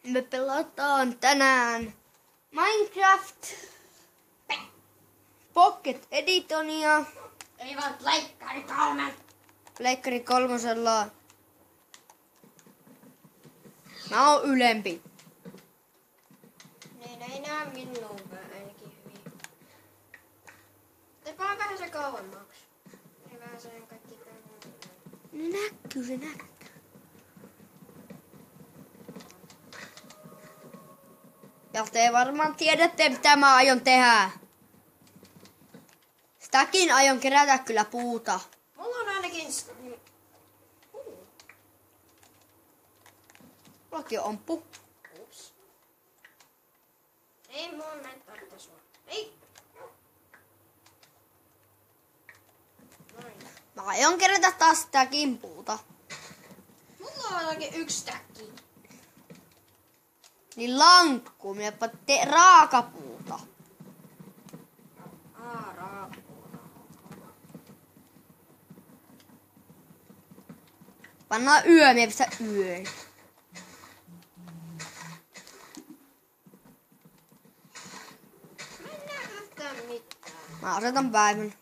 Me pelataan tänään Minecraft Pocket Editionia. Ei vaan Pleikkari 3. Pleikkari 3:lla. Mä oon ylempi. Ne ei näe minua ainakin hyvin. Tepaa vähän se kauemmaksi. Ei vähän sen kaikki kauemmaksi. Se näkyy. Ja te varmaan tiedätte, mitä mä aion tehdä. Sitäkin aion kerätä kyllä puuta. Mulla on ainakin... Mullakin on amppu. Ups. Ei mun mentarvita sua. Ei. Noin. Mä aion kerätä taas sitäkin puuta. Mulla on ainakin yksi täkki. Niin lankku, minäpä raakapuuta. Raappuuna. Pannaan yö, minä pistän yön. Mä en näe yhtään mitään. Mä asetan päivän.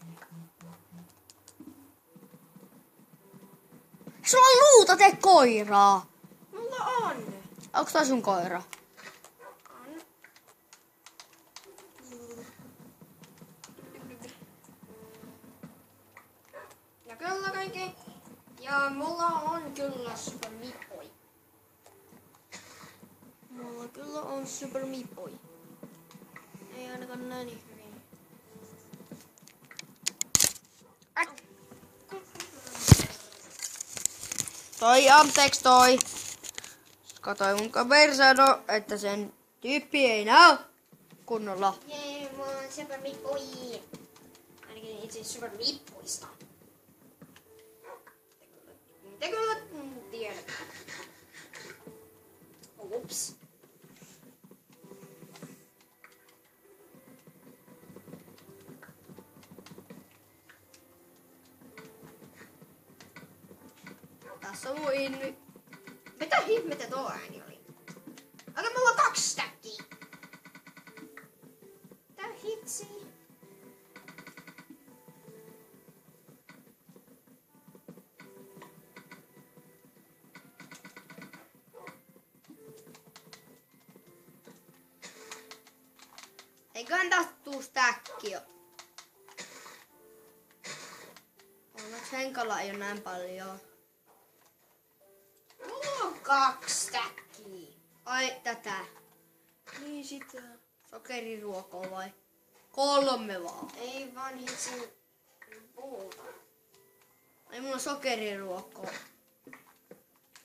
Sulla on luuta, tee koiraa. Mulla on. Onks toi sun koira? On. Ja kyllä kaikki. Ja mulla on kyllä Super Meat Boy. Mulla kyllä on Super Meat Boy. Ei ainakaan näin niin hyvin. Anteeksi toi. Katsoin mun kaveri sanoi, että sen tyyppi ei näy kunnolla. Jee, mulla on Super Meat Boy. Ainakin itse Super Meat Boysta. Te kyllä tiedätte. Ups. Tässä on mun inni. Mitä ihmettä tuo ääni oli? Aga mulla on 2 täkkiä. Tää hitsi. Eiköhän tästä tuu stäkki jo. Onneksi Henkalla ei oo näin paljon. Mulla on 2 täkkiä. Ai, tätä. Niin sitä. Sokeriruokoa vai? 3 vaan. Ei vaan hitsin puuta. Ei mulla sokeriruokoa.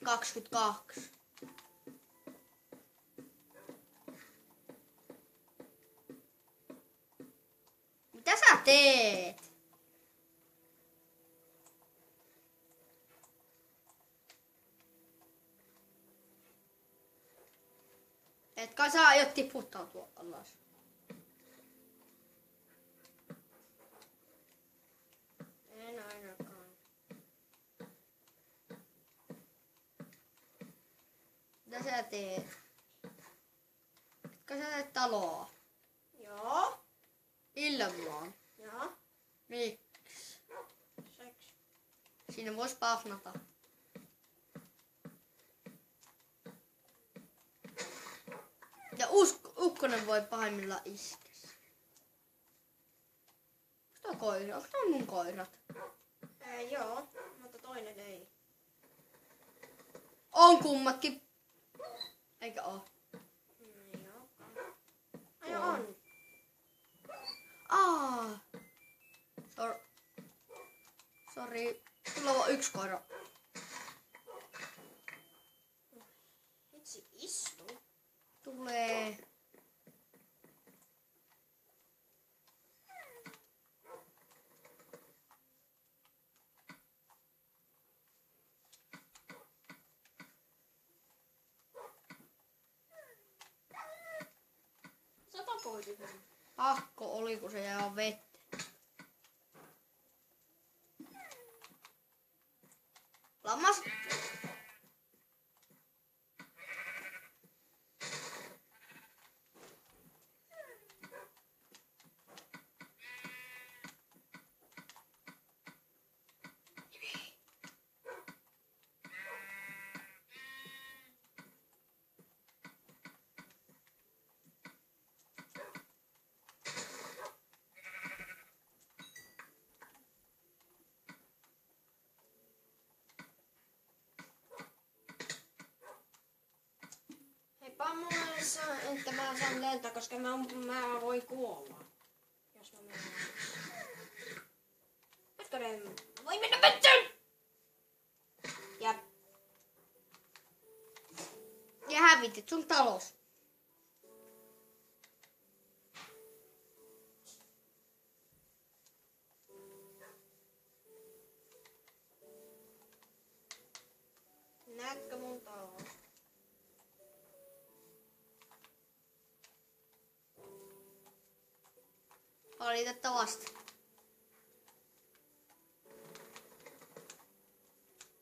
22. Mitä sä teet? Etkä sä aiot tiputtaa tuo alas. En ainakaan. Mitä sä teet? Etkö sä teet taloa? Joo. Millä vaan? Joo. Miksi? Seks. Siinä vois pafnata. Ja ukkonen voi pahimmillaan iskeä. Onks tää koira? Onks tää mun koirat? Joo, mutta toinen ei. On kummatkin. Eikä oo. Ei ookaan. Ai on. Sori. Sulla on 1 koira. Hitsi istu. Tulee. Sä tapoitit sen. Pakko oli, kun se jää vettä. Lammas. että mä saan lentää, koska mä voin kuolla. Jos mä menen. Hetkonen, voi mennä metsään! Ja hävitit sun talous. Näetkö mun talous? Valitettavasti.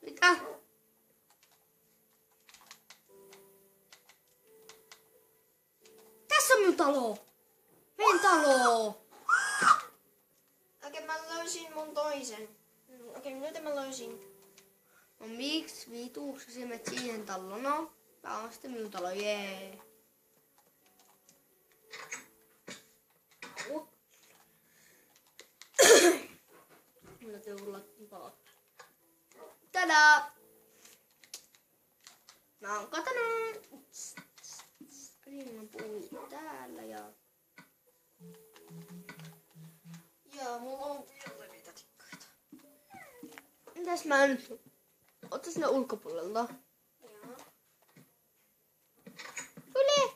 Mitä? Tässä on mun talo. Meidän talo. Okei, mä löysin mun toisen. Okei, nyt mä löysin. No miksi vituuksi sä menet siihen taloon? No, tää on sitten minun talo, jee. Au. Mulla täytyy olla palaa. Tadaa! Mä oon katonut. Rinnan pui täällä ja... Joo, mulla on vielä niitä tikkaita. Mitäs mä nyt? Ootko sinne ulkopuolelta? Joo. Tule!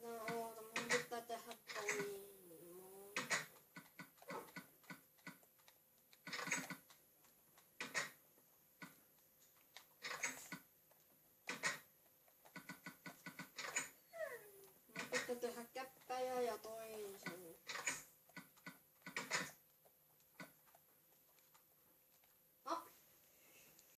Oota, mun pitää tehdä toi. Mun pitää tehdä käppäjä ja toi.